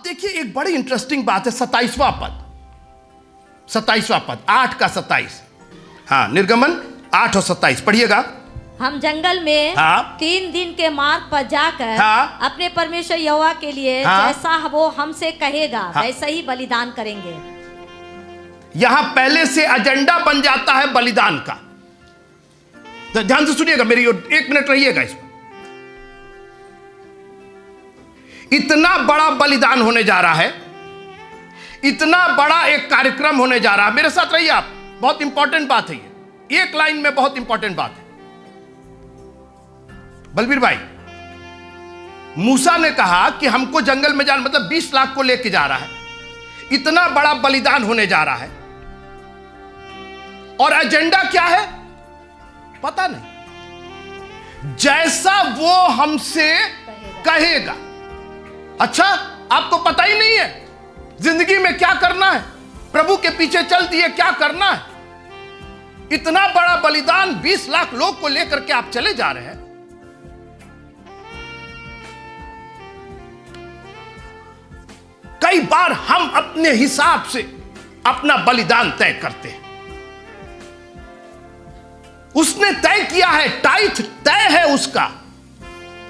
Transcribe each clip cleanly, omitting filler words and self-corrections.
देखिए एक बड़ी इंटरेस्टिंग बात है, 27वां पद, 27वां पद, 8 का 27। हाँ, निर्गमन 8 और 27 पढ़िएगा। हम जंगल में 3 दिन के मार्ग पर जाकर अपने परमेश्वर यहोवा के लिए जैसा वो हमसे कहेगा वैसा ही बलिदान करेंगे। यहां पहले से एजेंडा बन जाता है बलिदान का। तो ध्यान से सुनिएगा, मेरी ओर 1 मिनट रहिएगा इसमें। इतना बड़ा बलिदान होने जा रहा है, इतना बड़ा एक कार्यक्रम होने जा रहा है। मेरे साथ रहिए आप, बहुत इंपॉर्टेंट बात है ये, एक लाइन में बहुत इंपॉर्टेंट बात है। बलबीर भाई, मूसा ने कहा कि हमको जंगल में जाना, मतलब 20 लाख को लेके जा रहा है, इतना बड़ा बलिदान होने जा रहा है, और एजेंडा क्या है पता नहीं, जैसा वो हमसे कहेगा। अच्छा, आपको पता ही नहीं है जिंदगी में क्या करना है, प्रभु के पीछे चल दिए क्या करना है। इतना बड़ा बलिदान 20 लाख लोग को लेकर के आप चले जा रहे हैं। कई बार हम अपने हिसाब से अपना बलिदान तय करते हैं। उसने तय किया है, टाइथ तय है उसका।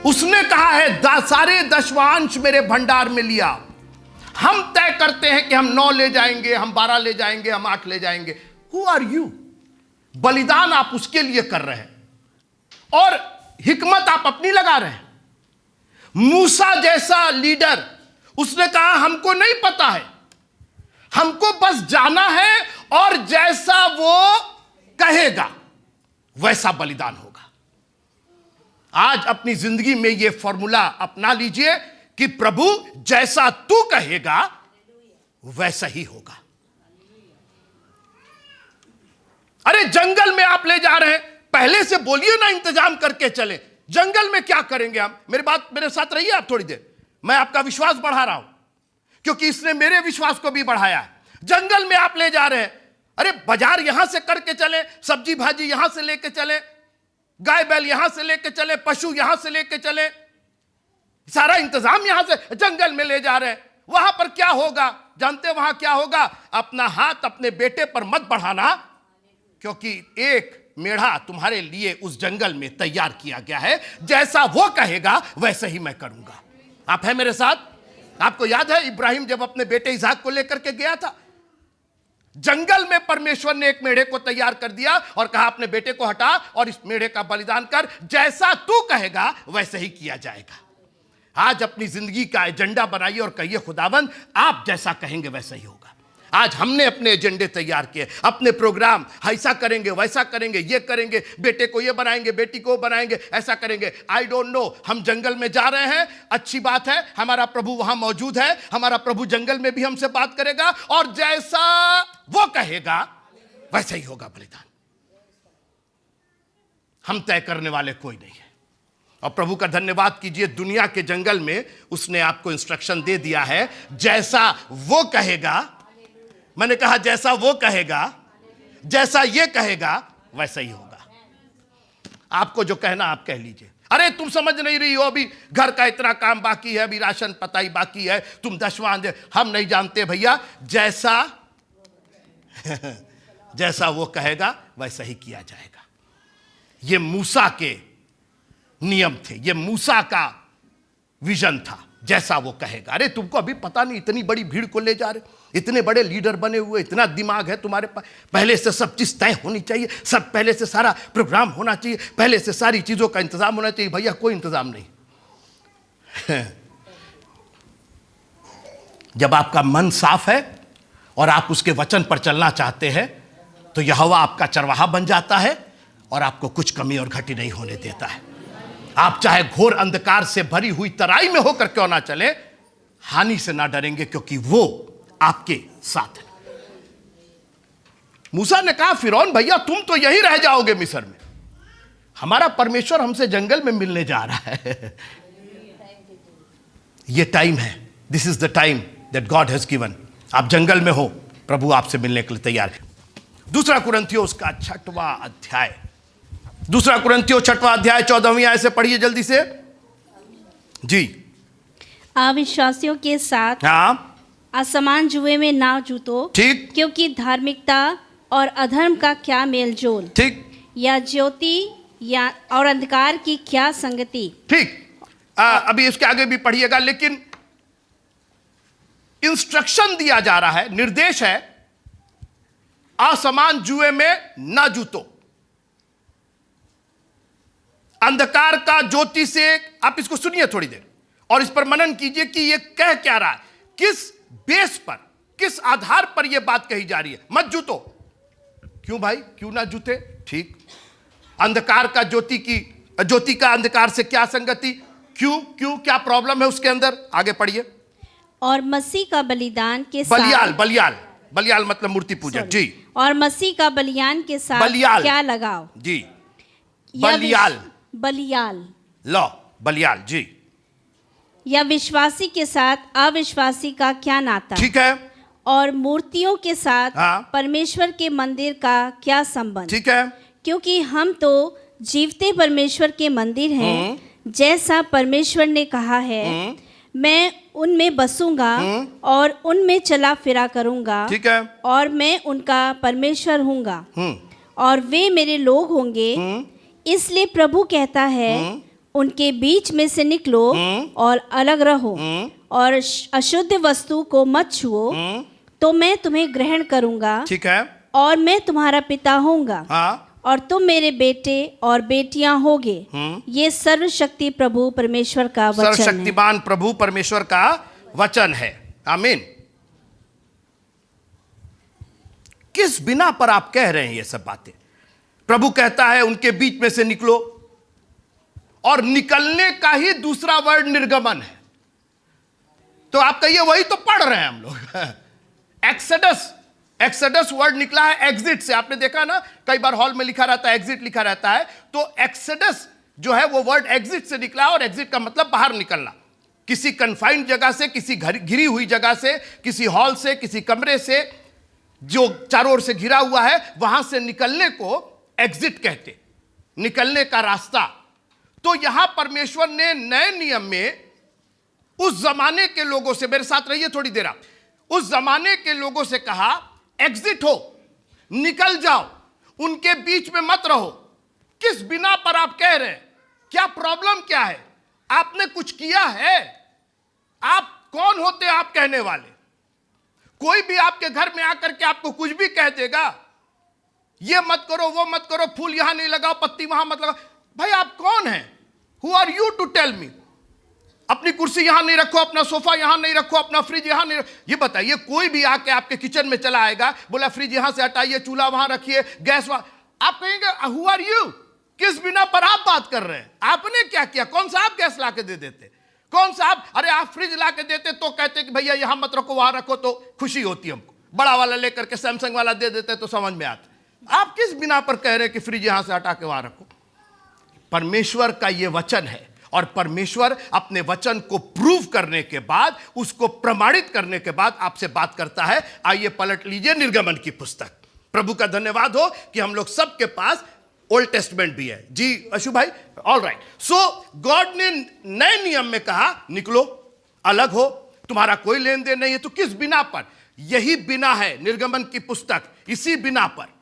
उसने कहा है सारे दशवांश मेरे भंडार में लिया। हम तय करते हैं कि हम 9 ले जाएंगे, हम 12 ले जाएंगे, हम 8 ले जाएंगे। Who are you? बलिदान आप उसके लिए कर रहे हैं और हिकमत आप अपनी लगा रहे हैं। मूसा जैसा लीडर, उसने कहा हमको नहीं पता है, हमको बस जाना है और जैसा वो कहेगा वैसा बलिदान होगा। आज अपनी जिंदगी में यह फॉर्मूला अपना लीजिए कि प्रभु जैसा तू कहेगा वैसा ही होगा। अरे जंगल में आप ले जा रहे हैं, पहले से बोलिए ना, इंतजाम करके चले। जंगल में क्या करेंगे हम? मेरे साथ रहिए आप थोड़ी देर। मैं आपका विश्वास बढ़ा रहा हूं क्योंकि इसने मेरे विश्वास को भी बढ़ाया है। जंगल में आप ले जा रहे हैं, अरे बाजार यहां से करके चले, सब्जी भाजी यहां से लेके चले, गाय बैल यहां से लेके चले, पशु यहां से लेके चले, सारा इंतजाम यहां से जंगल में ले जा रहे हैं। वहां पर क्या होगा जानते हैं? वहां क्या होगा? अपना हाथ अपने बेटे पर मत बढ़ाना, क्योंकि एक मेढ़ा तुम्हारे लिए उस जंगल में तैयार किया गया है। जैसा वो कहेगा वैसे ही मैं करूंगा। आप हैं मेरे साथ? आपको याद है इब्राहिम जब अपने बेटे इसहाक को लेकर के गया था, जंगल में परमेश्वर ने एक मेढ़े को तैयार कर दिया और कहा अपने बेटे को हटा और इस मेढ़े का बलिदान कर, जैसा तू कहेगा वैसे ही किया जाएगा। आज अपनी जिंदगी का एजेंडा बनाइए और कहिए खुदावंद आप जैसा कहेंगे वैसा ही होगा। आज हमने अपने एजेंडे तैयार किए, अपने प्रोग्राम, ऐसा करेंगे वैसा करेंगे, ये करेंगे, बेटे को ये बनाएंगे, बेटी को बनाएंगे, ऐसा करेंगे। आई डोंट नो, हम जंगल में जा रहे हैं, अच्छी बात है, हमारा प्रभु वहां मौजूद है, हमारा प्रभु जंगल में भी हमसे बात करेगा और जैसा वो कहेगा वैसा ही होगा बलिदान। हम तय करने वाले कोई नहीं है। और प्रभु का धन्यवाद कीजिए, दुनिया के जंगल में उसने आपको इंस्ट्रक्शन दे दिया है, जैसा वो कहेगा। मैंने कहा जैसा वो कहेगा, जैसा ये कहेगा वैसा ही होगा। आपको जो कहना आप कह लीजिए। अरे तुम समझ नहीं रही हो, अभी घर का इतना काम बाकी है, अभी राशन पताई बाकी है, तुम दशवां दे। हम नहीं जानते भैया, जैसा जैसा वो कहेगा वैसा ही किया जाएगा। ये मूसा के नियम थे, ये मूसा का विजन था, जैसा वो कहेगा। अरे तुमको अभी पता नहीं, इतनी बड़ी भीड़ को ले जा रहे, इतने बड़े लीडर बने हुए, इतना दिमाग है तुम्हारे पास, पहले से सब चीज तय होनी चाहिए, सब पहले से सारा प्रोग्राम होना चाहिए, पहले से सारी चीजों का इंतजाम होना चाहिए। भैया कोई इंतजाम नहीं। जब आपका मन साफ है और आप उसके वचन पर चलना चाहते हैं तो यहोवा आपका चरवाहा बन जाता है और आपको कुछ कमी और घटी नहीं होने देता है। आप चाहे घोर अंधकार से भरी हुई तराई में होकर क्यों ना चले, हानि से ना डरेंगे, क्योंकि वो आपके साथ है। मूसा ने कहा फिरौन भैया तुम तो यहीं रह जाओगे मिस्र में, हमारा परमेश्वर हमसे जंगल में मिलने जा रहा है। ये टाइम है, this is the time that God has given. आप जंगल में हो, प्रभु आपसे मिलने के लिए तैयार है। दूसरा कुरिन्थियों उसका 6वां अध्याय, दूसरा कुरिन्थियों 6वां अध्याय 14वीं आयत से पढ़िए जल्दी से जी। अविश्वासियों के साथ हाँ, असमान जुए में ना जूतो, ठीक, क्योंकि धार्मिकता और अधर्म का क्या मेलजोल, ठीक, या ज्योति या और अंधकार की क्या संगति। ठीक। अभी इसके आगे भी पढ़िएगा, लेकिन इंस्ट्रक्शन दिया जा रहा है, निर्देश है, असमान जुए में ना जूतो, अंधकार का ज्योति से। आप इसको सुनिए थोड़ी देर और इस पर मनन कीजिए कि यह कह क्या रहा है, किस बेस पर, किस आधार पर यह बात कही जा रही है। मत जूतो, क्यों भाई, क्यों ना जूते? ठीक। अंधकार का ज्योति का अंधकार से क्या संगति, क्यों क्यों, क्या प्रॉब्लम है उसके अंदर? आगे पढ़िए। और मसीह का बलिदान के बलियाल, साथ, बलियाल मतलब मूर्ति पूजक जी। और मसीह का बलिदान के साथ बलियाल, क्या लगाव जी, बलियाल लो, बलियाल जी। या विश्वासी के साथ अविश्वासी का क्या नाता, ठीक है, और मूर्तियों के साथ हाँ, परमेश्वर के मंदिर का क्या संबंध। ठीक है, क्योंकि हम तो जीवते परमेश्वर के मंदिर हैं, जैसा परमेश्वर ने कहा है, मैं उनमें बसूंगा और उनमें चला फिरा करूंगा, ठीक है, और मैं उनका परमेश्वर हूंगा और वे मेरे लोग होंगे। इसलिए प्रभु कहता है, उनके बीच में से निकलो और अलग रहो, और अशुद्ध वस्तु को मत छुओ, तो मैं तुम्हें ग्रहण करूंगा, ठीक है, और मैं तुम्हारा पिता होऊंगा, हाँ, और तुम मेरे बेटे और बेटियां होगे। ये सर्वशक्ति प्रभु परमेश्वर का वचन है। सर्वशक्तिमान प्रभु परमेश्वर का वचन है। आमीन। किस बिना पर आप कह रहे हैं ये सब बातें? प्रभु कहता है उनके बीच में से निकलो, और निकलने का ही दूसरा वर्ड निर्गमन है। तो आप कहिए वही तो पढ़ रहे हैं हम लोग। एक्सोडस वर्ड निकला है एग्जिट से। आपने देखा ना, कई बार हॉल में लिखा रहता है, एग्जिट लिखा रहता है, तो एक्सोडस जो है वो वर्ड एग्जिट से निकला, और एग्जिट का मतलब बाहर निकलना, किसी कन्फाइंड जगह से, किसी घिरी हुई जगह से, किसी हॉल से, किसी कमरे से जो चारों ओर से घिरा हुआ है, वहां से निकलने को एग्जिट कहते, निकलने का रास्ता। तो यहां परमेश्वर ने नए नियम में उस जमाने के लोगों से, मेरे साथ रहिए थोड़ी देर आप, उस जमाने के लोगों से कहा एग्जिट हो, निकल जाओ, उनके बीच में मत रहो। किस बिना पर आप कह रहे हैं? क्या प्रॉब्लम क्या है? आपने कुछ किया है? आप कौन होते आप कहने वाले? कोई भी आपके घर में आकर के आपको कुछ भी कह देगा, ये मत करो, वो मत करो, फूल यहां नहीं लगाओ, पत्ती वहां मत लगाओ। भाई आप कौन हैं? Who are you to tell me? अपनी कुर्सी यहां नहीं रखो, अपना सोफा यहां नहीं रखो, अपना फ्रिज यहां नहीं रखो। ये बताइए, कोई भी आके आपके किचन में चला आएगा, बोला फ्रिज यहां से हटाइए, चूल्हा वहां रखिए, गैस वहां, आप कहेंगे हु आर यू? किस बिना पर आप बात कर रहे हैं? आपने क्या किया? कौन सा आप गैस ला के दे देते? कौन सा आप, अरे आप फ्रिज ला के देते तो कहते कि भैया यहां मत रखो, वहां रखो, तो खुशी होती हमको। बड़ा वाला लेकर के सैमसंग वाला दे देते तो समझ में आता। आप किस बिना पर कह रहे हैं कि फ्रिज यहां से हटा के वहां रखो? परमेश्वर का यह वचन है, और परमेश्वर अपने वचन को प्रूव करने के बाद, उसको प्रमाणित करने के बाद आपसे बात करता है। आइए पलट लीजिए निर्गमन की पुस्तक। प्रभु का धन्यवाद हो कि हम लोग सबके पास ओल्ड टेस्टमेंट भी है जी अशु भाई। ऑल राइट, सो गॉड ने नए नियम में कहा निकलो, अलग हो, तुम्हारा कोई लेन देन नहीं है। तो किस बिना पर? यही बिना है निर्गमन की पुस्तक, इसी बिना पर,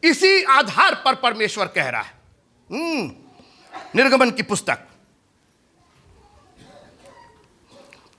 इसी आधार पर परमेश्वर कह रहा है। निर्गमन की पुस्तक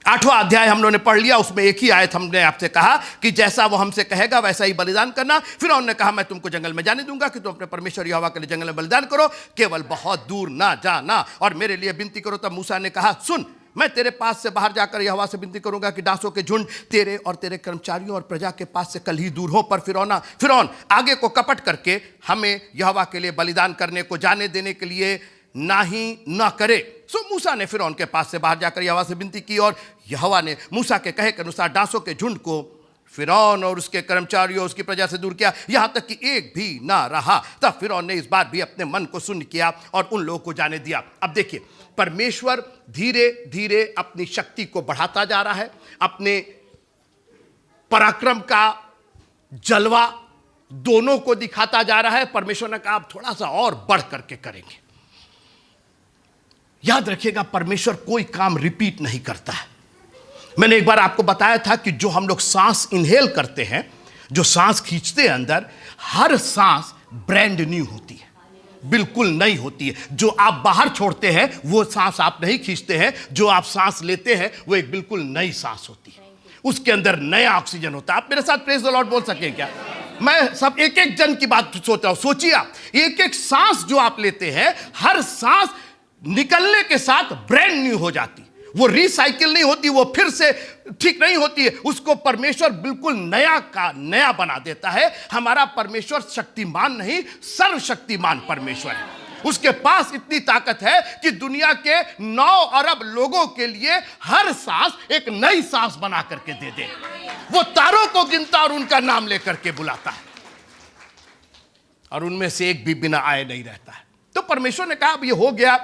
8वां अध्याय हम लोगों ने पढ़ लिया। उसमें एक ही आयत हमने आपसे कहा कि जैसा वो हमसे कहेगा वैसा ही बलिदान करना। फिर उन्होंने कहा मैं तुमको जंगल में जाने दूंगा कि तुम अपने परमेश्वर यहोवा के लिए जंगल में बलिदान करो, केवल बहुत दूर ना जाना, और मेरे लिए विनती करो। तब मूसा ने कहा सुन, मैं तेरे पास से बाहर जाकर यहोवा से विनती करूंगा कि दासों के झुंड तेरे और तेरे कर्मचारियों और प्रजा के पास से कल ही दूर हो। पर फिरौन आगे को कपट करके हमें यहोवा के लिए बलिदान करने को जाने देने के लिए ना करे। सो मूसा ने फिरौन के पास से बाहर जाकर यहोवा से विनती की, और यहोवा ने मूसा के कहे के अनुसार दासों के झुंड को फिरौन और उसके कर्मचारियों, उसकी प्रजा से दूर किया, यहां तक कि एक भी ना रहा। तब फिरौन ने इस बार भी अपने मन को शून्य किया और उन लोगों को जाने दिया। अब देखिए, परमेश्वर धीरे धीरे अपनी शक्ति को बढ़ाता जा रहा है, अपने पराक्रम का जलवा दोनों को दिखाता जा रहा है। परमेश्वर ने कहा अब थोड़ा सा और बढ़ करके करेंगे। याद रखिएगा, परमेश्वर कोई काम रिपीट नहीं करता है। मैंने एक बार आपको बताया था कि जो हम लोग सांस इनहेल करते हैं, जो सांस खींचते हैं अंदर, हर सांस ब्रांड न्यू होती है, बिल्कुल नई होती है। जो आप बाहर छोड़ते हैं वो सांस आप नहीं खींचते हैं, जो आप सांस लेते हैं वो एक बिल्कुल नई सांस होती है, उसके अंदर नया ऑक्सीजन होता है। आप मेरे साथ प्रेज द लॉर्ड बोल सके क्या? मैं सब एक एक जन की बात सोच रहा हूं। सोचिए आप, एक एक सांस जो आप लेते हैं, हर सांस निकलने के साथ ब्रांड न्यू हो जाती, वो रिसाइकिल नहीं होती, वो फिर से ठीक नहीं होती है, उसको परमेश्वर बिल्कुल नया का नया बना देता है। हमारा परमेश्वर शक्तिमान नहीं, सर्वशक्तिमान परमेश्वर है। उसके पास इतनी ताकत है कि दुनिया के 9 अरब लोगों के लिए हर सांस एक नई सांस बना करके दे दे। वो तारों को गिनता और उनका नाम लेकर के बुलाता है, और उनमें से एक भी बिना आए नहीं रहता है। तो परमेश्वर ने कहा अब ये हो गया,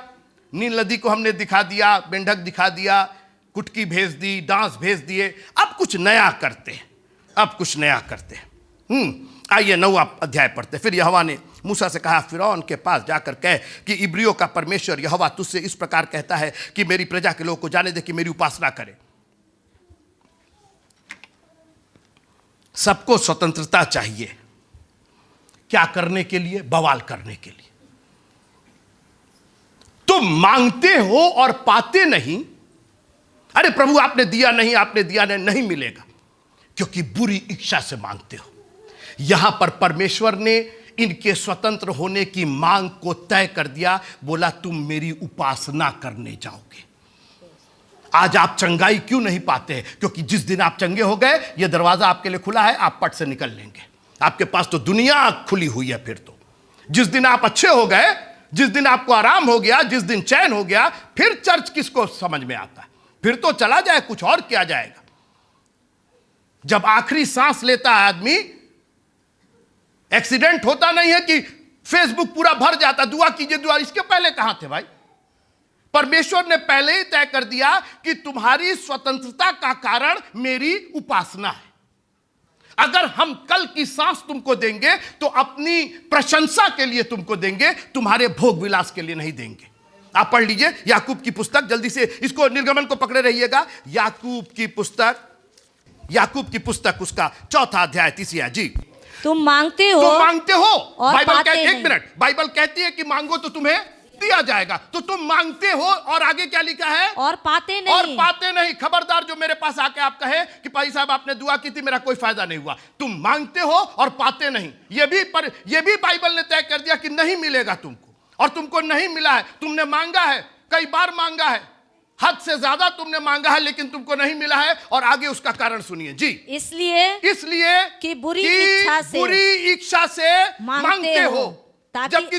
नील नदी को हमने दिखा दिया, मेंढक दिखा दिया, कुटकी भेज दी, डांस भेज दिए, अब कुछ नया करते हैं, अब कुछ नया करते हैं। आइए 9वां अध्याय पढ़ते। फिर यहोवा ने मूसा से कहा, फिरौन के पास जाकर कह कि इब्रियों का परमेश्वर यहोवा तुझसे इस प्रकार कहता है कि मेरी प्रजा के लोग को जाने दे कि मेरी उपासना करे। सबको स्वतंत्रता चाहिए, क्या करने के लिए? बवाल करने के लिए। तुम मांगते हो और पाते नहीं। अरे प्रभु आपने दिया नहीं, आपने दिया नहीं मिलेगा, क्योंकि बुरी इच्छा से मांगते हो। यहां पर परमेश्वर ने इनके स्वतंत्र होने की मांग को तय कर दिया, बोला तुम मेरी उपासना करने जाओगे। आज आप चंगाई क्यों नहीं पाते हैं? क्योंकि जिस दिन आप चंगे हो गए, यह दरवाजा आपके लिए खुला है, आप पट से निकल लेंगे। आपके पास तो दुनिया खुली हुई है। फिर तो जिस दिन आप अच्छे हो गए, जिस दिन आपको आराम हो गया, जिस दिन चैन हो गया, फिर चर्च किसको समझ में आता है? फिर तो चला जाए, कुछ और किया जाएगा। जब आखिरी सांस लेता है आदमी, एक्सीडेंट होता नहीं है कि फेसबुक पूरा भर जाता, दुआ कीजिए दुआ। इसके पहले कहां थे भाई? परमेश्वर ने पहले ही तय कर दिया कि तुम्हारी स्वतंत्रता का कारण मेरी उपासना है। अगर हम कल की सांस तुमको देंगे तो अपनी प्रशंसा के लिए तुमको देंगे, तुम्हारे भोग विलास के लिए नहीं देंगे। आप पढ़ लीजिए याकूब की पुस्तक, जल्दी से इसको निर्गमन को पकड़े रहिएगा। याकूब की पुस्तक उसका 4था अध्याय 3 जी। तुम मांगते हो और बाइबल पाते कहती है, नहीं। 1 मिनट, बाइबल कहती है कि मांगो तो तुम्हें दिया जाएगा। तो तुम मांगते हो और आगे क्या लिखा है? और पाते नहीं। खबरदार जो मेरे पास आके आप कहे कि भाई साहब आपने दुआ की थी, मेरा कोई फायदा नहीं हुआ। तुम मांगते हो और पाते नहीं। ये भी बाइबल ने तय कर दिया कि नहीं मिलेगा तुमको, और तुमको नहीं मिला है। तुमने मांगा है, कई बार मांगा है, हद से ज्यादा तुमने मांगा है, लेकिन तुमको नहीं मिला है। और आगे उसका कारण सुनिए जी। इसलिए कि बुरी इच्छा से मांगते हो। जबकि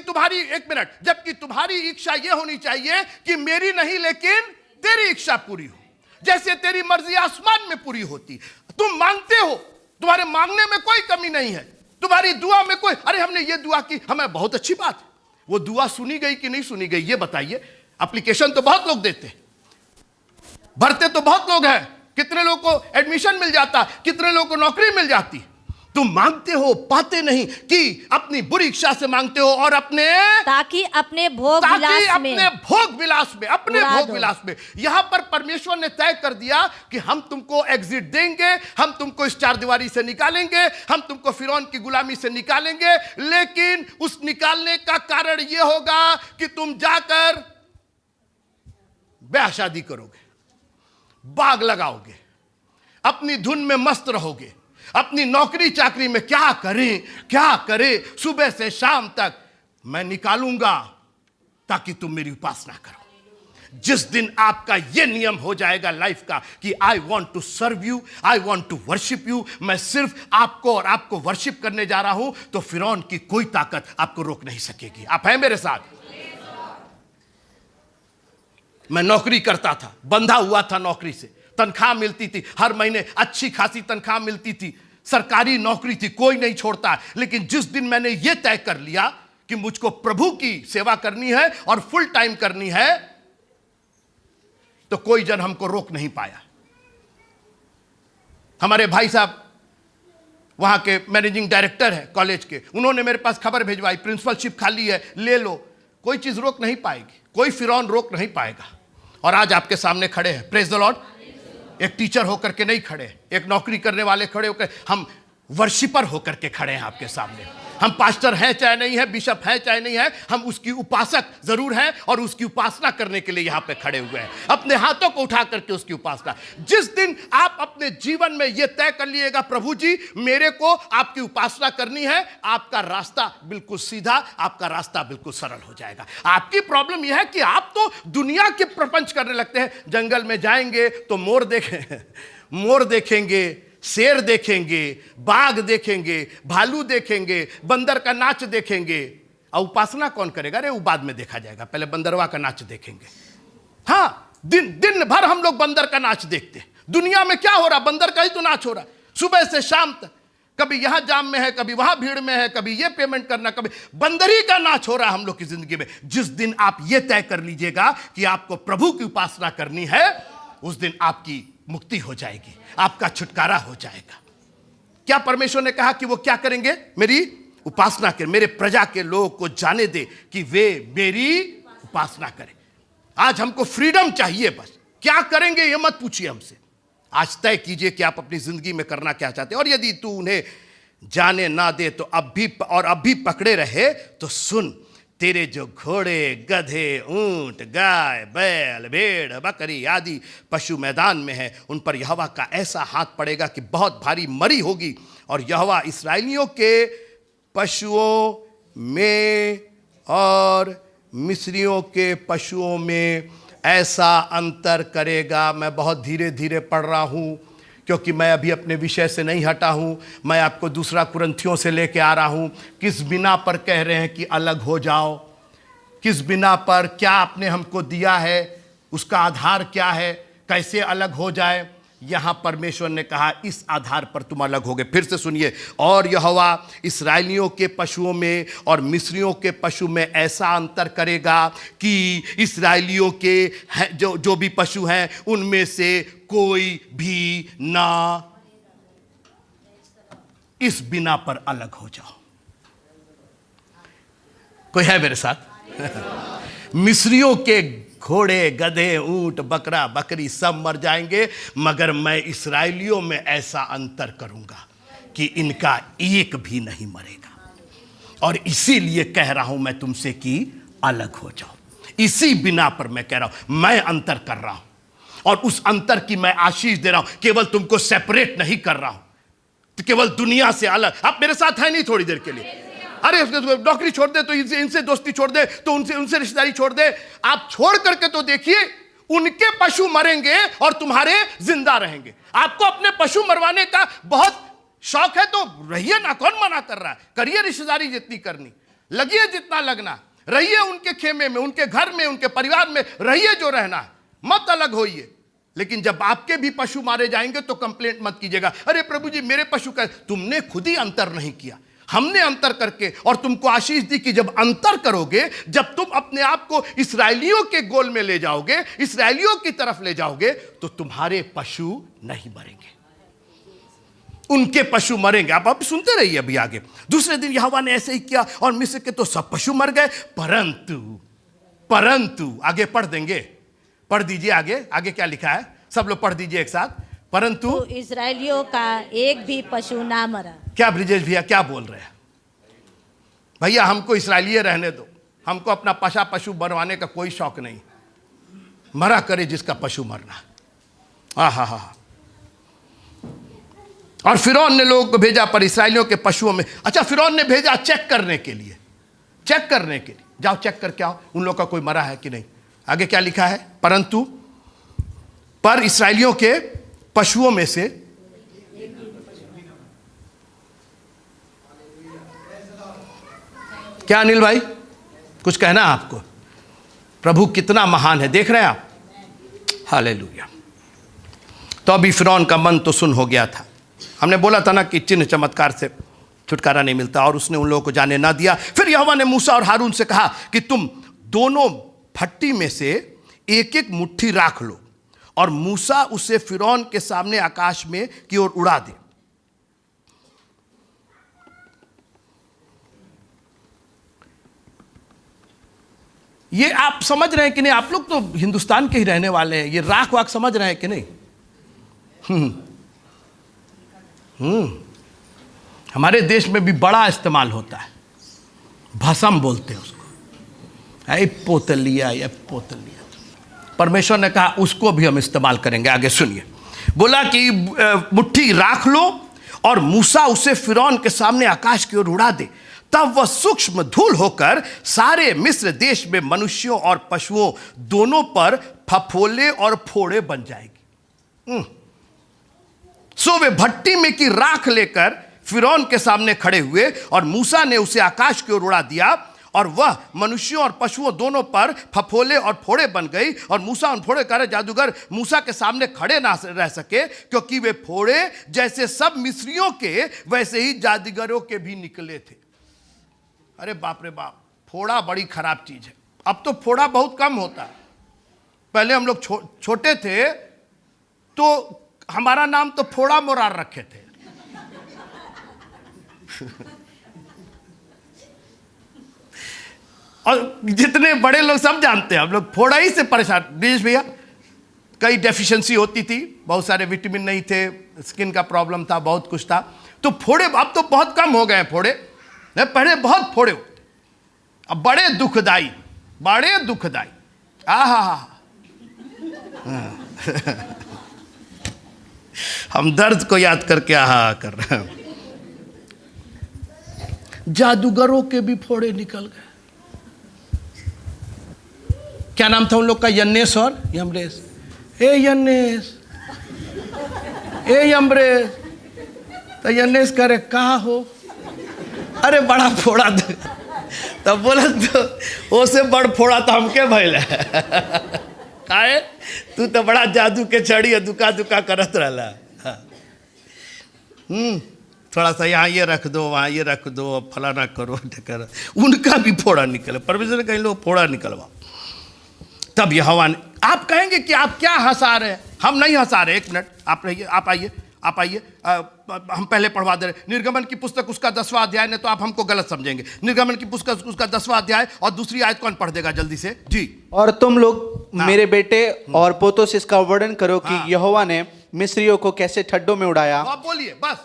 तुम्हारी इच्छा यह होनी चाहिए कि मेरी नहीं लेकिन तेरी इच्छा पूरी हो, जैसे तेरी मर्जी आसमान में पूरी होती। तुम मांगते हो, तुम्हारे मांगने में कोई कमी नहीं है, तुम्हारी दुआ में कोई, अरे हमने ये दुआ की, हमें बहुत अच्छी बात है। वो दुआ सुनी गई कि नहीं सुनी गई ये बताइए। एप्लीकेशन तो बहुत लोग देते, भरते तो बहुत लोग हैं, कितने लोग को एडमिशन मिल जाता, कितने लोग को नौकरी मिल जाती। तुम मांगते हो, पाते नहीं, कि अपनी बुरी इच्छा से मांगते हो और ताकि अपने भोग विलास में। यहां पर परमेश्वर ने तय कर दिया कि हम तुमको एग्जिट देंगे, हम तुमको इस 4 दीवारी से निकालेंगे, हम तुमको फिरौन की गुलामी से निकालेंगे, लेकिन उस निकालने का कारण यह होगा कि तुम जाकर ब्याह शादी करोगे, बाग लगाओगे, अपनी धुन में मस्त रहोगे, अपनी नौकरी चाकरी में क्या करें, सुबह से शाम तक मैं निकालूंगा ताकि तुम मेरी उपासना करो। जिस दिन आपका यह नियम हो जाएगा लाइफ का कि I want to serve you, I want to worship you, मैं सिर्फ आपको और आपको वर्शिप करने जा रहा हूं, तो फिरौन की कोई ताकत आपको रोक नहीं सकेगी। आप हैं मेरे साथ? मैं नौकरी करता था, बंधा हुआ था नौकरी से, तनख्वाह मिलती थी, हर महीने अच्छी खासी तनख्वाह मिलती थी, सरकारी नौकरी थी, कोई नहीं छोड़ता। लेकिन जिस दिन मैंने यह तय कर लिया कि मुझको प्रभु की सेवा करनी है और फुल टाइम करनी है, तो कोई जन हमको रोक नहीं पाया। हमारे भाई साहब वहां के मैनेजिंग डायरेक्टर है कॉलेज के, उन्होंने मेरे पास खबर भिजवाई, प्रिंसिपलशिप खाली है, ले लो। कोई चीज रोक नहीं पाएगी। कोई फिरौन रोक नहीं पाएगा। और आज आपके सामने खड़े हैं, प्रेज द लॉर्ड। एक टीचर होकर के नहीं खड़े, एक नौकरी करने वाले खड़े होकर, हम वर्शिपर होकर के खड़े हैं आपके सामने। हम पास्टर हैं चाहे नहीं है, बिशप हैं चाहे नहीं है, हम उसकी उपासक जरूर हैं और उसकी उपासना करने के लिए यहां पे खड़े हुए हैं, अपने हाथों को उठा करके उसकी उपासना। जिस दिन आप अपने जीवन में यह तय कर लिएगा, प्रभु जी मेरे को आपकी उपासना करनी है, आपका रास्ता बिल्कुल सीधा, आपका रास्ता बिल्कुल सरल हो जाएगा। आपकी प्रॉब्लम यह है कि आप तो दुनिया के प्रपंच करने लगते हैं। जंगल में जाएंगे तो मोर देखेंगे, शेर देखेंगे, बाघ देखेंगे, भालू देखेंगे, बंदर का नाच देखेंगे। और उपासना कौन करेगा? अरे वो बाद में देखा जाएगा, पहले बंदरवा का नाच देखेंगे। हाँ, दिन भर हम लोग बंदर का नाच देखते हैं। दुनिया में क्या हो रहा? बंदर का ही तो नाच हो रहा, सुबह से शाम तक। कभी यहां जाम में है, कभी वहां भीड़ में है, कभी ये पेमेंट करना, कभी बंदरी का नाच हो रहा है हम लोग की जिंदगी में। जिस दिन आप ये तय कर लीजिएगा कि आपको प्रभु की उपासना करनी है, उस दिन आपकी मुक्ति हो जाएगी, आपका छुटकारा हो जाएगा। क्या परमेश्वर ने कहा कि वो क्या करेंगे? मेरी उपासना करें, मेरे प्रजा के लोगों को जाने दे कि वे मेरी उपासना करें। आज हमको फ्रीडम चाहिए, बस क्या करेंगे ये मत पूछिए हमसे। आज तय कीजिए कि आप अपनी जिंदगी में करना क्या चाहते हैं। और यदि तू उन्हें जाने ना दे तो अब भी पकड़े रहे तो सुन, तेरे जो घोड़े, गधे, ऊंट, गाय, बैल, भेड़, बकरी आदि पशु मैदान में है, उन पर यहोवा का ऐसा हाथ पड़ेगा कि बहुत भारी मरी होगी। और यहोवा इसराइलियों के पशुओं में और मिस्रियों के पशुओं में ऐसा अंतर करेगा। मैं बहुत धीरे धीरे पढ़ रहा हूँ क्योंकि मैं अभी अपने विषय से नहीं हटा हूँ। मैं आपको दूसरा कुरिन्थियों से लेके आ रहा हूँ। किस बिना पर कह रहे हैं कि अलग हो जाओ? किस बिना पर? क्या आपने हमको दिया है, उसका आधार क्या है, कैसे अलग हो जाए? यहाँ परमेश्वर ने कहा इस आधार पर तुम अलग होगे। फिर से सुनिए, और यहोवा इसराइलियों के पशुओं में और मिस्रियों के पशु में ऐसा अंतर करेगा कि इसराइलियों के जो भी पशु हैं उनमें से कोई भी ना इस बिना पर अलग हो जाओ। कोई है मेरे साथ? मिस्रियों के घोड़े, गधे, ऊंट, बकरा, बकरी सब मर जाएंगे, मगर मैं इसराइलियों में ऐसा अंतर करूंगा कि इनका एक भी नहीं मरेगा। और इसीलिए कह रहा हूं मैं तुमसे कि अलग हो जाओ। इसी बिना पर मैं कह रहा हूं, मैं अंतर कर रहा हूं और उस अंतर की मैं आशीष दे रहा हूं। केवल तुमको सेपरेट नहीं कर रहा हूं, तो केवल दुनिया से अलग। आप मेरे साथ है नहीं थोड़ी देर के लिए? अरे नौकरी छोड़ दे तो इनसे दोस्ती छोड़ दे, तो उनसे रिश्तेदारी छोड़ दे। आप छोड़ करके तो देखिए, उनके पशु मरेंगे और तुम्हारे जिंदा रहेंगे। आपको अपने पशु मरवाने का बहुत शौक है तो रहिए ना, कौन मना कर रहा है? करिए रिश्तेदारी जितनी करनी, लगिए जितना लगना, रहिए उनके खेमे में, उनके घर में, उनके परिवार में रहिए जो रहना है, मत अलग होइए। लेकिन जब आपके भी पशु मारे जाएंगे तो कंप्लेंट मत कीजिएगा, अरे प्रभु जी मेरे पशु का। तुमने खुद ही अंतर नहीं किया, हमने अंतर करके और तुमको आशीष दी कि जब अंतर करोगे, जब तुम अपने आप को इसराइलियों के गोल में ले जाओगे, इसराइलियों की तरफ ले जाओगे, तो तुम्हारे पशु नहीं मरेंगे, उनके पशु मरेंगे। आप सुनते रहिए अभी आगे। दूसरे दिन यहोवा ने ऐसे ही किया और मिस्र के तो सब पशु मर गए, परंतु आगे पढ़ देंगे, पढ़ दीजिए आगे, आगे क्या लिखा है, सब लोग पढ़ दीजिए एक साथ। परंतु इसराइलियों का एक भी पशु ना मरा। क्या ब्रिजेश भैया क्या बोल रहे हैं? भैया हमको इसराइली रहने दो, हमको अपना पशु बनवाने का कोई शौक नहीं, मरा करे जिसका पशु मरना। हा। और फिरौन ने लोगों को भेजा पर इसराइलियों के पशुओं में, अच्छा फिरौन ने भेजा चेक करने के लिए, जाओ चेक करके आओ उन लोगों का कोई मरा है कि नहीं। आगे क्या लिखा है? परंतु पर इसराइलियों के पशुओं में से क्या? अनिल भाई कुछ कहना है आपको? प्रभु कितना महान है, देख रहे हैं आप? हालेलुया। तो अभी फिरौन का मन तो सुन हो गया था। हमने बोला था ना कि चिन्ह चमत्कार से छुटकारा नहीं मिलता, और उसने उन लोगों को जाने ना दिया। फिर यहोवा ने मूसा और हारून से कहा कि तुम दोनों फट्टी में से एक एक मुट्ठी राख लो और मूसा उसे फिरौन के सामने आकाश में की ओर उड़ा दे। ये आप समझ रहे हैं कि नहीं? आप लोग तो हिंदुस्तान के ही रहने वाले हैं, ये राख वाख समझ रहे हैं कि नहीं? हमारे देश में भी बड़ा इस्तेमाल होता है, भस्म बोलते हैं उसको, ऐ पोतलिया या पोतलिया। परमेश्वर ने कहा उसको भी हम इस्तेमाल करेंगे। आगे सुनिए, बोला कि मुट्ठी राख लो और मूसा उसे फिरौन के सामने आकाश की ओर उड़ा दे, तब वह सूक्ष्म धूल होकर सारे मिस्र देश में मनुष्यों और पशुओं दोनों पर फफोले और फोड़े बन जाएगी। सो वे भट्टी में की राख लेकर फिरौन के सामने खड़े हुए और मूसा ने उसे आकाश की ओर उड़ा दिया और वह मनुष्यों और पशुओं दोनों पर फफोले और फोड़े बन गई। और मूसा उन फोड़े करे जादूगर मूसा के सामने खड़े ना रह सके, क्योंकि वे फोड़े जैसे सब मिस्रियों के वैसे ही जादूगरों के भी निकले थे। अरे बाप रे बाप, फोड़ा बड़ी खराब चीज है। अब तो फोड़ा बहुत कम होता है। पहले हम लोग छोटे थे तो हमारा नाम तो फोड़ा मोरार रखे थे। और जितने बड़े लोग सब जानते हैं, हम लोग फोड़ा ही से परेशान। दिनेश भैया, कई डेफिशिएंसी होती थी, बहुत सारे विटामिन नहीं थे, स्किन का प्रॉब्लम था, बहुत कुछ था, तो फोड़े अब तो बहुत कम हो गए हैं। फोड़े पहले बहुत फोड़े होते, अब बड़े दुखदाई, बड़े दुखदाई। हम दर्द को याद करके कर रहे हैं। जादूगरों के भी फोड़े निकल गए। क्या नाम था उन लोग का? यन्नेस और यमरेस। ए यन्नेस, ए यमरेस। तो यन्नेस करे कहा हो? अरे बड़ा फोड़ा। तब बोला तो ओसे बड़ फोड़ा तो हमके भइल है। काहे? तू तो बड़ा जादू के चढ़ी दुका दुका करत रहला। थोड़ा सा यहाँ ये रख दो, वहाँ ये रख दो, फलाना करो ढकरो। उनका भी फोड़ा निकले। परमेश्वर ने कहीं लोग फोड़ा निकलवा। तब यहोवा ने, आप कहेंगे कि आप क्या हंसा रहे हैं? हम नहीं हंसा रहे। एक मिनट आप रहिए, आप आइए, आप आइए। हम पहले पढ़वा दे रहे। निर्गमन की पुस्तक उसका 10वां अध्याय, ने तो आप हमको गलत समझेंगे। निर्गमन की पुस्तक उसका 10वां अध्याय और दूसरी आयत कौन पढ़ देगा जल्दी से जी? और तुम लोग मेरे बेटे और पोतों से इसका वर्णन करो कि यहोवा ने मिस्रियों को कैसे ठड्डों में उड़ाया। आप बोलिए बस।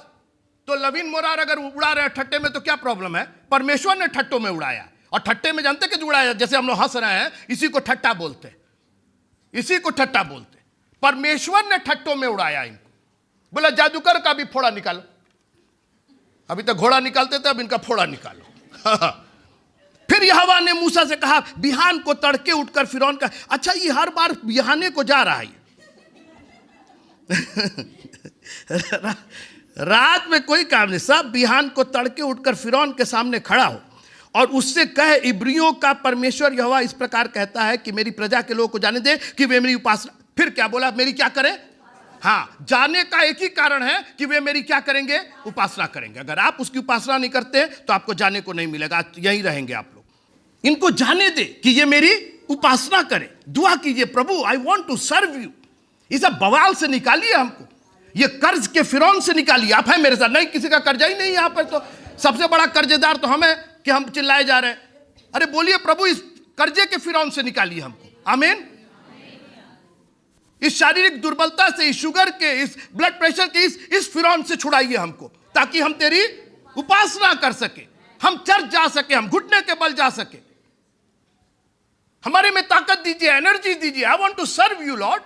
तो लवीन मोरार अगर उड़ा रहे ठट्टे में तो क्या प्रॉब्लम है? परमेश्वर ने ठट्टों में उड़ाया। और ठट्टे में जानते कि उड़ाया, जैसे हम लोग हंस रहे हैं, इसी को ठट्टा बोलते, इसी को ठट्टा बोलते। परमेश्वर ने ठट्टों में उड़ाया इनको। बोला जादूगर का भी फोड़ा निकालो। अभी तक घोड़ा निकालते थे, अब इनका फोड़ा निकालो। फिर यहोवा ने मूसा से कहा, बिहान को तड़के उठकर फिरौन का। अच्छा, ये हर बार बिहाने को जा रहा है। रात में कोई काम नहीं, सब बिहान को तड़के उठकर फिरौन के सामने खड़ा हो और उससे कहे, इब्रियों का परमेश्वर यहोवा इस प्रकार कहता है कि मेरी प्रजा के लोगों को जाने दे कि वे मेरी उपासना। फिर क्या बोला? मेरी क्या करें? हाँ, जाने का एक ही कारण है कि वे मेरी क्या करेंगे? उपासना करेंगे। अगर आप उसकी उपासना नहीं करते तो आपको जाने को नहीं मिलेगा, यहीं रहेंगे आप लोग। इनको जाने दे कि ये मेरी उपासना करें। दुआ कीजिए, प्रभु I want to serve you. इस बवाल से निकालिए हमको, ये कर्ज के फिरौन से निकालिए। आप हैं मेरे साथ? नहीं, किसी का कर्जा ही नहीं यहाँ पर। तो सबसे बड़ा कर्जेदार तो हम हैं कि हम चिल्लाए जा रहे हैं। अरे बोलिए, प्रभु इस कर्जे के फिरौन से निकालिए हमको। आमीन। इस शारीरिक दुर्बलता से, इस शुगर के, इस ब्लड प्रेशर के, इस फिरौन से छुड़ाइए हमको, ताकि हम तेरी उपासना कर सके, हम चर्च जा सके, हम घुटने के बल जा सके। हमारे में ताकत दीजिए, एनर्जी दीजिए। I want to serve you Lord.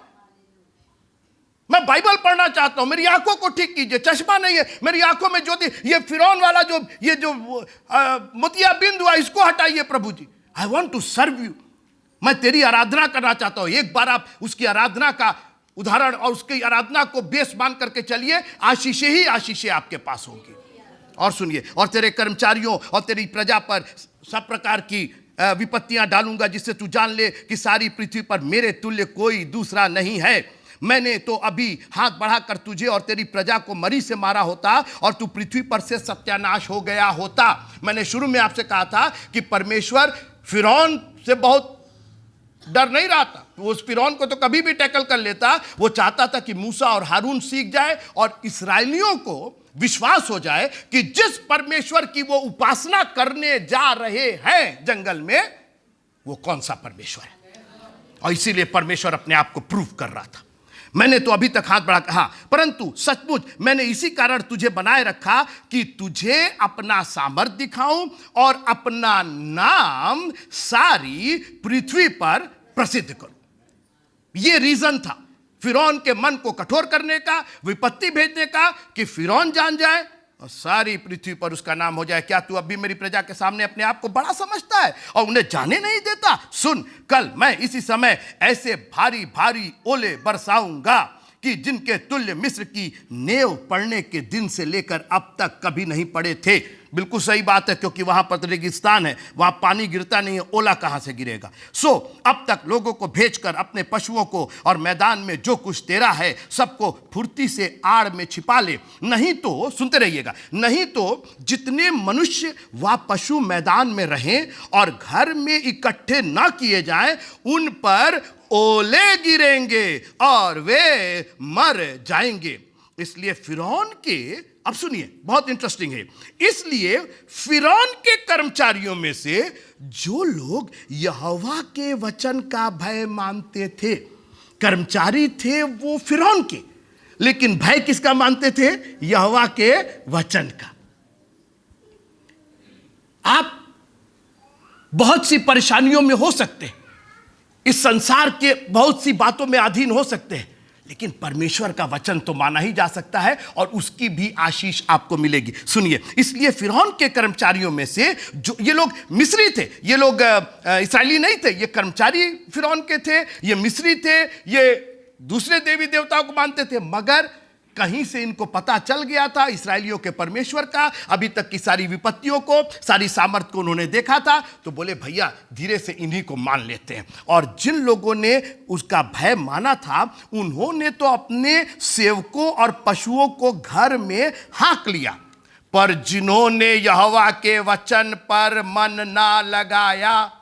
मैं बाइबल पढ़ना चाहता हूं। मेरी आंखों को ठीक कीजिए। चश्मा नहीं है मेरी आंखों में, ज्योति, ये फिरौन वाला जो ये जो मोतिया बिंदु है, इसको हटाइए प्रभु जी। I want to serve you. मैं तेरी आराधना करना चाहता हूं। एक बार आप उसकी आराधना का उदाहरण और उसकी आराधना को बेस मान करके चलिए, आशीषें ही आशीषें आपके पास होंगी। और सुनिए, और तेरे कर्मचारियों और तेरी प्रजा पर सब प्रकार की विपत्तियां डालूंगा, जिससे तू जान ले कि सारी पृथ्वी पर मेरे तुल्य कोई दूसरा नहीं है। मैंने तो अभी हाथ बढ़ाकर तुझे और तेरी प्रजा को मरी से मारा होता और तू पृथ्वी पर से सत्यानाश हो गया होता। मैंने शुरू में आपसे कहा था कि परमेश्वर फिरौन से बहुत डर नहीं रहा था। उस फिरौन को तो कभी भी टैकल कर लेता। वो चाहता था कि मूसा और हारून सीख जाए और इस्राएलियों को विश्वास हो जाए कि जिस परमेश्वर की वो उपासना करने जा रहे हैं जंगल में, वो कौन सा परमेश्वर है। और इसीलिए परमेश्वर अपने आप को प्रूव कर रहा था। मैंने तो अभी तक हाथ बढ़ा, हाँ, परंतु सचमुच मैंने इसी कारण तुझे बनाए रखा कि तुझे अपना सामर्थ दिखाऊं और अपना नाम सारी पृथ्वी पर प्रसिद्ध करूं। यह रीजन था फिरौन के मन को कठोर करने का, विपत्ति भेजने का, कि फिरौन जान जाए और सारी पृथ्वी पर उसका नाम हो जाए। क्या तू अब भी मेरी प्रजा के सामने अपने आप को बड़ा समझता है और उन्हें जाने नहीं देता? सुन, कल मैं इसी समय ऐसे भारी भारी ओले बरसाऊंगा कि जिनके तुल्य मिस्र की नेव पड़ने के दिन से लेकर अब तक कभी नहीं पड़े थे। बिल्कुल सही बात है, क्योंकि वहां पर रेगिस्तान है, वहां पानी गिरता नहीं है, ओला कहां से गिरेगा। सो अब तक लोगों को भेजकर अपने पशुओं को और मैदान में जो कुछ तेरा है सबको फुर्ती से आड़ में छिपा ले, नहीं तो, सुनते रहिएगा, नहीं तो जितने मनुष्य व पशु मैदान में रहें और घर में इकट्ठे ना किए जाएं, उन पर ओले गिरेंगे और वे मर जाएंगे। इसलिए फिरौन के, अब सुनिए, बहुत इंटरेस्टिंग है, इसलिए फिरौन के कर्मचारियों में से जो लोग यहोवा के वचन का भय मानते थे, कर्मचारी थे वो फिरौन के, लेकिन भय किसका मानते थे? यहोवा के वचन का। आप बहुत सी परेशानियों में हो सकते हैं, इस संसार के बहुत सी बातों में अधीन हो सकते हैं, लेकिन परमेश्वर का वचन तो माना ही जा सकता है और उसकी भी आशीष आपको मिलेगी। सुनिए, इसलिए फिरौन के कर्मचारियों में से जो, ये लोग मिस्री थे, ये लोग इस्राएली नहीं थे, ये कर्मचारी फिरौन के थे, ये मिस्री थे, ये दूसरे देवी देवताओं को मानते थे, मगर कहीं से इनको पता चल गया था इसराइलियों के परमेश्वर का, अभी तक की सारी विपत्तियों को, सारी सामर्थ को उन्होंने देखा था, तो बोले भैया धीरे से इन्हीं को मान लेते हैं। और जिन लोगों ने उसका भय माना था, उन्होंने तो अपने सेवकों और पशुओं को घर में हाँक लिया, पर जिन्होंने यहोवा के वचन पर मन ना लगाया,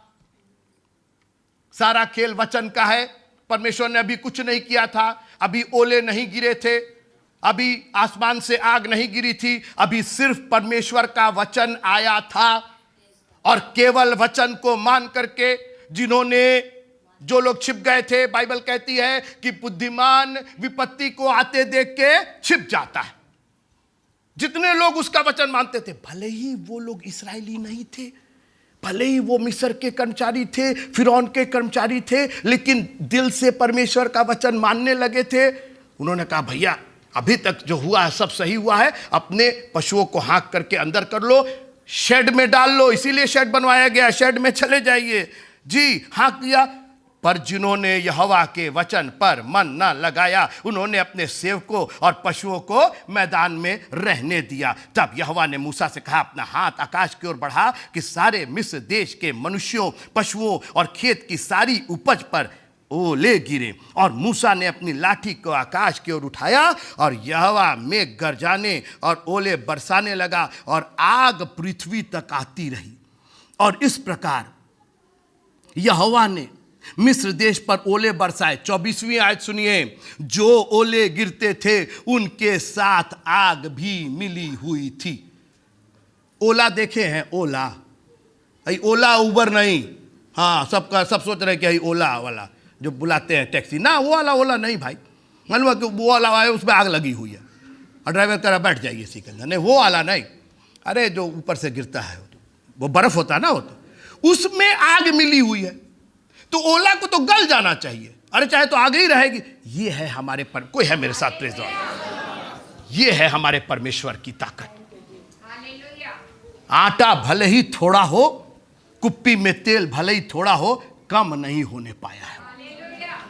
सारा खेल वचन का है। परमेश्वर ने अभी कुछ नहीं किया था, अभी ओले नहीं गिरे थे, अभी आसमान से आग नहीं गिरी थी, अभी सिर्फ परमेश्वर का वचन आया था। और केवल वचन को मान करके जिन्होंने, जो लोग छिप गए थे, बाइबल कहती है कि बुद्धिमान विपत्ति को आते देख के छिप जाता है। जितने लोग उसका वचन मानते थे, भले ही वो लोग इस्राएली नहीं थे, भले ही वो मिस्र के कर्मचारी थे, फिरौन के कर्मचारी थे, लेकिन दिल से परमेश्वर का वचन मानने लगे थे। उन्होंने कहा भैया अभी तक जो हुआ है सब सही हुआ है, अपने पशुओं को हाँक करके अंदर कर लो, शेड में डाल लो, इसीलिए शेड बनवाया गया, शेड में चले जाइए जी, हाँक दिया। पर जिन्होंने यहोवा के वचन पर मन न लगाया, उन्होंने अपने सेवकों और पशुओं को मैदान में रहने दिया। तब यहोवा ने मूसा से कहा, अपना हाथ आकाश की ओर बढ़ा कि सारे मिस्र देश के मनुष्यों, पशुओं और खेत की सारी उपज पर ओले गिरे। और मूसा ने अपनी लाठी को आकाश की ओर उठाया और यहोवा मेघ गरजाने और ओले बरसाने लगा और आग पृथ्वी तक आती रही। और इस प्रकार यहोवा ने मिस्र देश पर ओले बरसाए। 24वीं आयत सुनिए, जो ओले गिरते थे उनके साथ आग भी मिली हुई थी। ओला देखे हैं? ओला, ओला उबर नहीं, हाँ सब सोच रहे कि ओला वाला जो बुलाते हैं टैक्सी, ना वो वाला ओला नहीं भाई, मालूम कि वो वाला है उसमें आग लगी हुई है और ड्राइवर कह रहा बैठ जाइए इसी के अंदर, नहीं वो वाला नहीं, अरे जो ऊपर से गिरता है वो बर्फ होता है ना, वो तो उसमें आग मिली हुई है, तो ओला को तो गल जाना चाहिए, अरे चाहे तो आगे ही रहेगी। ये है हमारे पर, कोई है मेरे साथ प्रेज़ गॉड, ये है हमारे परमेश्वर की ताकत। आटा भले ही थोड़ा हो, कुप्पी में तेल भले ही थोड़ा हो, कम नहीं होने पाया है,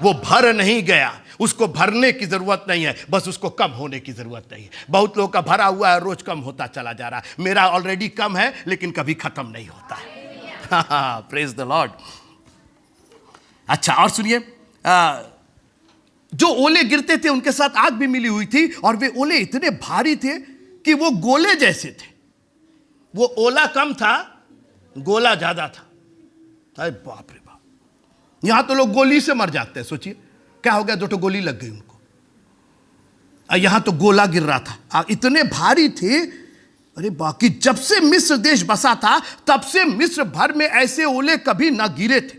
वो भर नहीं गया, उसको भरने की जरूरत नहीं है, बस उसको कम होने की जरूरत नहीं है। बहुत लोगों का भरा हुआ है, रोज कम होता चला जा रहा है। मेरा ऑलरेडी कम है लेकिन कभी खत्म नहीं होता है। Praise the Lord. अच्छा और सुनिए, जो ओले गिरते थे उनके साथ आग भी मिली हुई थी और वे ओले इतने भारी थे कि वो गोले जैसे थे। वो ओला कम था, गोला ज्यादा था। अरे बाप रे बाप, यहां तो लोग गोली से मर जाते हैं। सोचिए क्या हो गया, 2 गोली लग गई उनको, यहां तो गोला गिर रहा था, इतने भारी थे। अरे बाकी जब से मिस्र देश बसा था तब से मिस्र भर में ऐसे ओले कभी ना गिरे थे।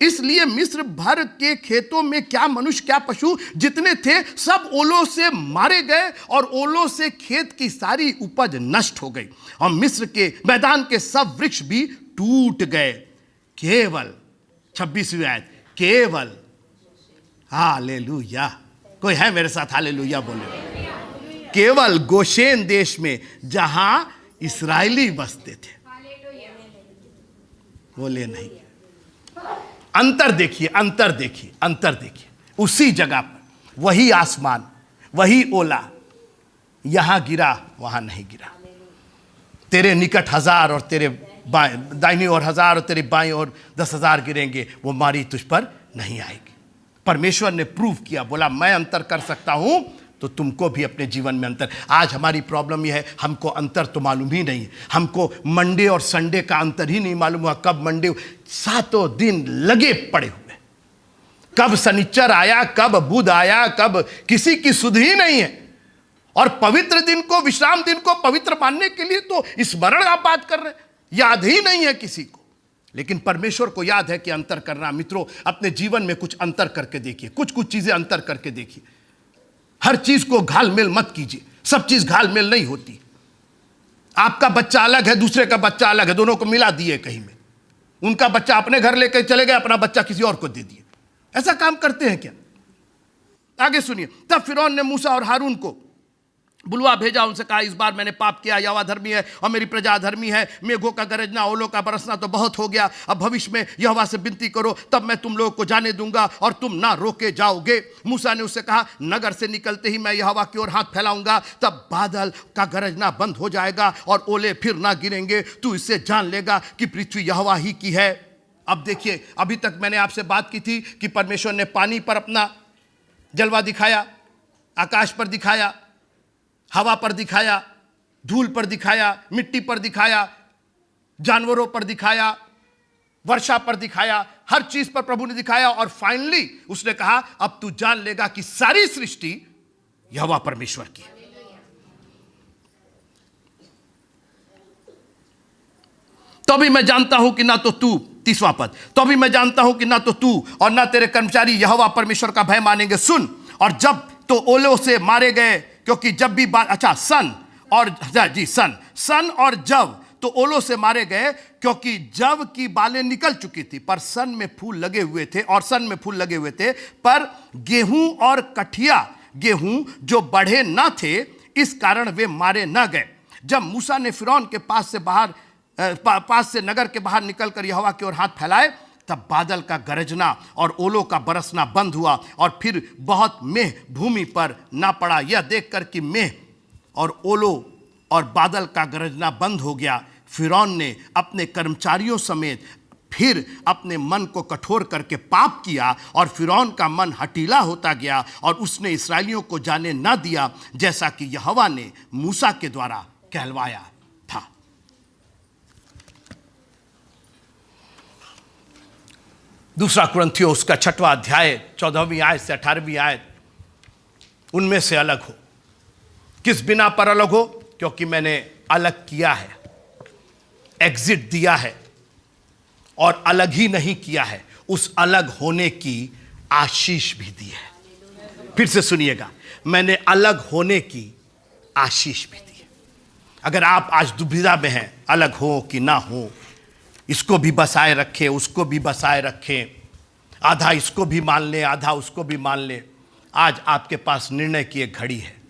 इसलिए मिस्र भर के खेतों में क्या मनुष्य क्या पशु जितने थे सब ओलों से मारे गए, और ओलों से खेत की सारी उपज नष्ट हो गई, और मिस्र के मैदान के सब वृक्ष भी टूट गए। केवल 26वीं आयत, केवल, हालेलुया, कोई है मेरे साथ हालेलुया बोले, केवल गोशेन देश में जहां इस्राएली बसते थे, बोले नहीं। अंतर देखिए, अंतर देखिए, अंतर देखिए, उसी जगह पर वही आसमान, वही ओला, यहां गिरा वहां नहीं गिरा। तेरे निकट 1000 और तेरे दाहिनी ओर 1000 और तेरे बाईं ओर 10,000 गिरेंगे, वो मारी तुझ पर नहीं आएगी। परमेश्वर ने प्रूव किया, बोला मैं अंतर कर सकता हूं तो तुमको भी अपने जीवन में अंतर। आज हमारी प्रॉब्लम यह है, हमको अंतर तो मालूम ही नहीं है, हमको मंडे और संडे का अंतर ही नहीं मालूम हुआ, कब मंडे, 7 दिन लगे पड़े हुए, कब शनिचर आया, कब बुध आया, कब, किसी की सुध ही नहीं है। और पवित्र दिन को, विश्राम दिन को पवित्र मानने के लिए तो स्मरण आप बात कर रहे हैं, याद ही नहीं है किसी को। लेकिन परमेश्वर को याद है कि अंतर करना। मित्रों, अपने जीवन में कुछ अंतर करके देखिए, कुछ कुछ चीजें अंतर करके देखिए। हर चीज को घालमेल मत कीजिए, सब चीज घालमेल नहीं होती। आपका बच्चा अलग है, दूसरे का बच्चा अलग है, दोनों को मिला दिए कहीं में, उनका बच्चा अपने घर लेकर चले गए, अपना बच्चा किसी और को दे दिए। ऐसा काम करते हैं क्या? आगे सुनिए। तब फिरौन ने मूसा और हारून को बुलवा भेजा, उनसे कहा इस बार मैंने पाप किया, यहोवा धर्मी है और मेरी प्रजा धर्मी है। मेघों का गरजना, ओलों का बरसना तो बहुत हो गया, अब भविष्य में यहोवा से विनती करो, तब मैं तुम लोगों को जाने दूंगा और तुम ना रोके जाओगे। मूसा ने उससे कहा नगर से निकलते ही मैं यहोवा की ओर हाथ फैलाऊंगा, तब बादल का गरजना बंद हो जाएगा और ओले फिर ना गिरेंगे, तू इससे जान लेगा कि पृथ्वी यहोवा ही की है। अब देखिए, अभी तक मैंने आपसे बात की थी कि परमेश्वर ने पानी पर अपना जलवा दिखाया, आकाश पर दिखाया, हवा पर दिखाया, धूल पर दिखाया, मिट्टी पर दिखाया, जानवरों पर दिखाया, वर्षा पर दिखाया, हर चीज पर प्रभु ने दिखाया। और फाइनली उसने कहा अब तू जान लेगा कि सारी सृष्टि यहोवा परमेश्वर की है। तो भी मैं जानता हूं कि ना तो तू, 30वां पद, तो भी मैं जानता हूं कि ना तो तू और ना तेरे कर्मचारी यहोवा परमेश्वर का भय मानेंगे। सुन, और जब तो ओलों से मारे गए, क्योंकि जब भी सन और जब तो ओलों से मारे गए, क्योंकि जब की बालें निकल चुकी थी पर सन में फूल लगे हुए थे, और सन में फूल लगे हुए थे, पर गेहूं और कठिया गेहूं जो बढ़े न थे, इस कारण वे मारे न गए। जब मूसा ने फिरौन के पास से नगर के बाहर निकलकर यहोवा की ओर हाथ फैलाए, तब बादल का गरजना और ओलों का बरसना बंद हुआ, और फिर बहुत मेह भूमि पर ना पड़ा। यह देखकर कि मेह और ओलों और बादल का गरजना बंद हो गया, फिरौन ने अपने कर्मचारियों समेत फिर अपने मन को कठोर करके पाप किया, और फिरौन का मन हठीला होता गया, और उसने इस्राएलियों को जाने न दिया, जैसा कि यहोवा ने मूसा के द्वारा कहलवाया था। दूसरा कुरिन्थियों उसका 6वां अध्याय 14वीं आयत से 18वीं आयत, उनमें से अलग हो। किस बिना पर अलग हो? क्योंकि मैंने अलग किया है, एग्जिट दिया है, और अलग ही नहीं किया है, उस अलग होने की आशीष भी दी है। फिर से सुनिएगा, मैंने अलग होने की आशीष भी दी है। अगर आप आज दुविधा में हैं, अलग हो कि ना हो, इसको भी बसाए रखें, उसको भी बसाए रखें, आधा इसको भी मान लें, आधा उसको भी मान लें, आज आपके पास निर्णय की एक घड़ी है।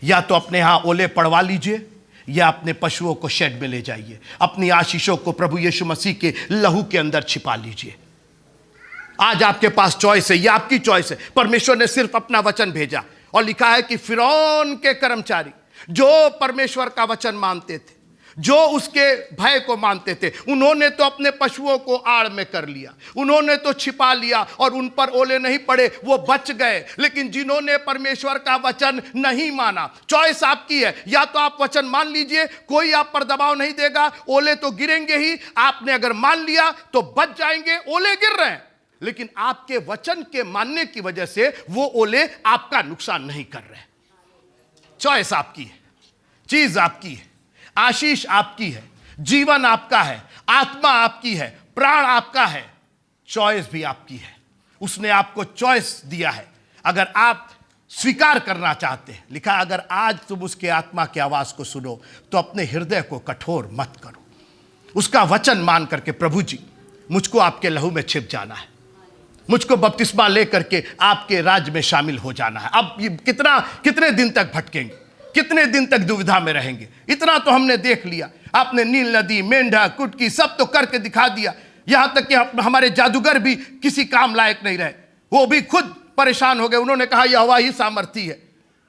या तो अपने यहाँ ओले पड़वा लीजिए, या अपने पशुओं को शेड में ले जाइए, अपनी आशीषों को प्रभु यीशु मसीह के लहू के अंदर छिपा लीजिए। आज आपके पास चॉइस है, ये आपकी चॉइस है। परमेश्वर ने सिर्फ अपना वचन भेजा, और लिखा है कि फिरौन के कर्मचारी जो परमेश्वर का वचन मानते थे, जो उसके भय को मानते थे, उन्होंने तो अपने पशुओं को आड़ में कर लिया, उन्होंने तो छिपा लिया, और उन पर ओले नहीं पड़े, वो बच गए। लेकिन जिन्होंने परमेश्वर का वचन नहीं माना, चॉइस आपकी है। या तो आप वचन मान लीजिए, कोई आप पर दबाव नहीं देगा, ओले तो गिरेंगे ही, आपने अगर मान लिया तो बच जाएंगे। ओले गिर रहे हैं, लेकिन आपके वचन के मानने की वजह से वो ओले आपका नुकसान नहीं कर रहे। चॉइस आपकी है, चीज आपकी है, आशीष आपकी है, जीवन आपका है, आत्मा आपकी है, प्राण आपका है। चॉइस भी आपकी है। उसने आपको चॉइस दिया है। अगर आप स्वीकार करना चाहते हैं, लिखा अगर आज तुम उसके आत्मा की आवाज को सुनो तो अपने हृदय को कठोर मत करो। उसका वचन मान करके, प्रभु जी मुझको आपके लहू में छिप जाना है, मुझको बपतिस्मा लेकर के आपके राज्य में शामिल हो जाना है। अब ये कितने दिन तक भटकेंगे, कितने दिन तक दुविधा में रहेंगे? इतना तो हमने देख लिया। आपने नील नदी, मेंढक, कुटकी सब तो करके दिखा दिया। यहां तक कि हमारे जादूगर भी किसी काम लायक नहीं रहे, वो भी खुद परेशान हो गए। उन्होंने कहा यहोवा ही सामर्थी है,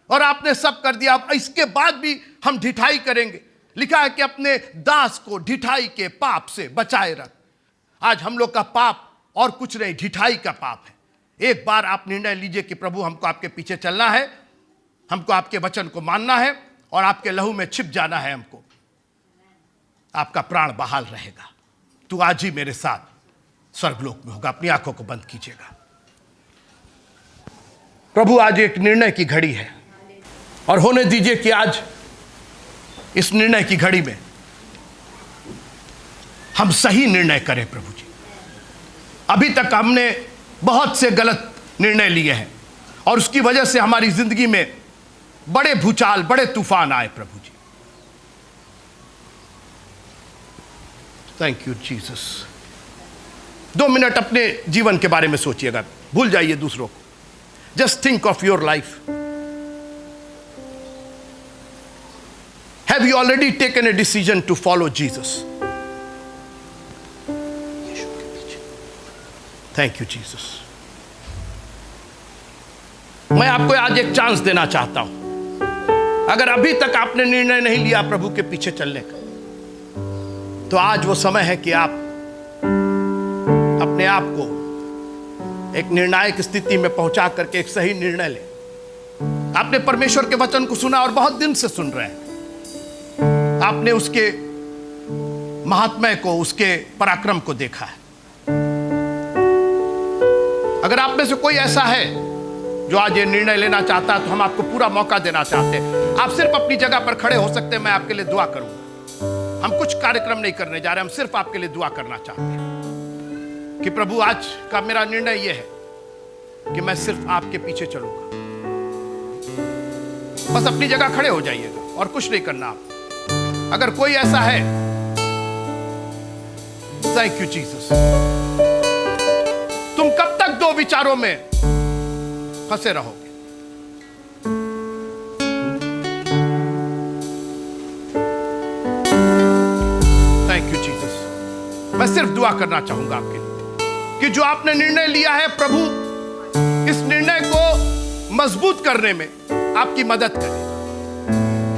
और आपने सब कर दिया। अब इसके बाद भी हम ढिठाई करेंगे। लिखा है कि अपने दास को ढिठाई के पाप से बचाए रख। आज हम लोग का पाप और कुछ नहीं, ढिठाई का पाप है। एक बार आप निर्णय लीजिए कि प्रभु हमको आपके पीछे चलना है, हमको आपके वचन को मानना है और आपके लहू में छिप जाना है हमको। आपका प्राण बहाल रहेगा। तू आज ही मेरे साथ स्वर्गलोक में होगा। अपनी आंखों को बंद कीजिएगा। प्रभु आज एक निर्णय की घड़ी है, और होने दीजिए कि आज इस निर्णय की घड़ी में हम सही निर्णय करें। प्रभु जी, अभी तक हमने बहुत से गलत निर्णय लिए हैं, और उसकी वजह से हमारी जिंदगी में बड़े भूचाल, बड़े तूफान आए। प्रभु जी, थैंक यू जीसस। 2 मिनट अपने जीवन के बारे में सोचिएगा, भूल जाइए दूसरों को। Just think of your life. Have you already taken a decision to follow Jesus? Thank you Jesus. मैं आपको आज एक चांस देना चाहता हूं। अगर अभी तक आपने निर्णय नहीं लिया प्रभु के पीछे चलने का, तो आज वो समय है कि आप अपने आप को एक निर्णायक स्थिति में पहुंचा करके एक सही निर्णय लें। आपने परमेश्वर के वचन को सुना और बहुत दिन से सुन रहे हैं। आपने उसके महात्म्य को, उसके पराक्रम को देखा है। अगर आप में से कोई ऐसा है जो आज ये निर्णय लेना चाहता है, तो हम आपको पूरा मौका देना चाहते हैं। आप सिर्फ अपनी जगह पर खड़े हो सकते हैं, मैं आपके लिए दुआ करूंगा। हम कुछ कार्यक्रम नहीं करने जा रहे, हम सिर्फ आपके लिए दुआ करना चाहते हैं कि प्रभु आज का मेरा निर्णय यह है कि मैं सिर्फ आपके पीछे चलूंगा। बस अपनी जगह खड़े हो जाइएगा और कुछ नहीं करना आप। अगर कोई ऐसा है, थैंक यू जीसस। तुम कब तक 2 विचारों में फंसे रहोगे? Thank you Jesus. मैं सिर्फ दुआ करना चाहूंगा आपके लिए कि जो आपने निर्णय लिया है, प्रभु इस निर्णय को मजबूत करने में आपकी मदद करें।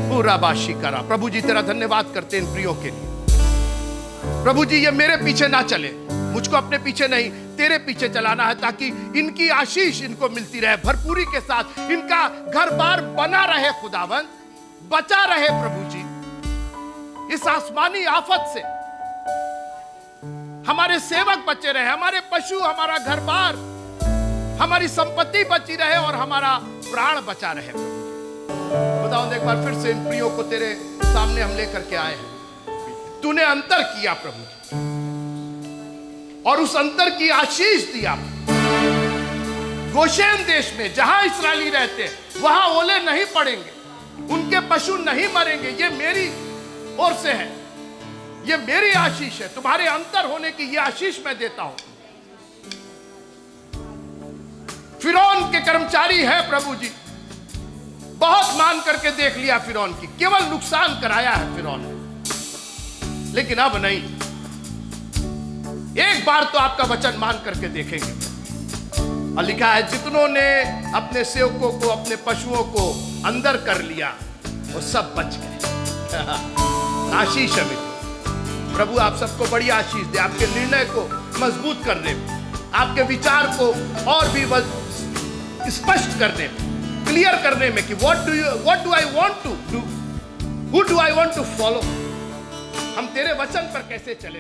पूरा बाशी करा। प्रभु जी तेरा धन्यवाद करते इन प्रियो के लिए। प्रभु जी, ये मेरे पीछे ना चले, मुझको अपने पीछे नहीं, तेरे पीछे चलाना है, ताकि इनकी आशीष इनको मिलती रहे भरपूरी के साथ। इनका घर बार बना रहे, खुदावंद बचा रहे प्रभु जी इस आसमानी आफत से। हमारे सेवक बचे रहे, हमारे पशु, हमारा घर बार, हमारी संपत्ति बची रहे और हमारा प्राण बचा रहे। खुदावंद एक बार फिर से इन प्रियो को तेरे सामने हम लेकर के आए हैं। तूने अंतर किया प्रभु जी, और उस अंतर की आशीष दिया। गोशेन देश में जहां इस्राएली रहते हैं वहां ओले नहीं पड़ेंगे, उनके पशु नहीं मरेंगे। ये मेरी ओर से है, ये मेरी आशीष है। तुम्हारे अंतर होने की ये आशीष मैं देता हूं। फिरौन के कर्मचारी है प्रभु जी, बहुत मान करके देख लिया फिरौन की, केवल नुकसान कराया है फिरौन ने, लेकिन अब नहीं। एक बार तो आपका वचन मान करके देखेंगे। और लिखा है जितनों ने अपने सेवकों को, अपने पशुओं को अंदर कर लिया, वो सब बच गए। आशीष है मित्र। प्रभु आप सबको बड़ी आशीष दे, आपके निर्णय को मजबूत करने में, आपके विचार को और भी स्पष्ट करने में, क्लियर करने में कि what do I want to do, who do I want to follow। हम तेरे वचन पर कैसे चले।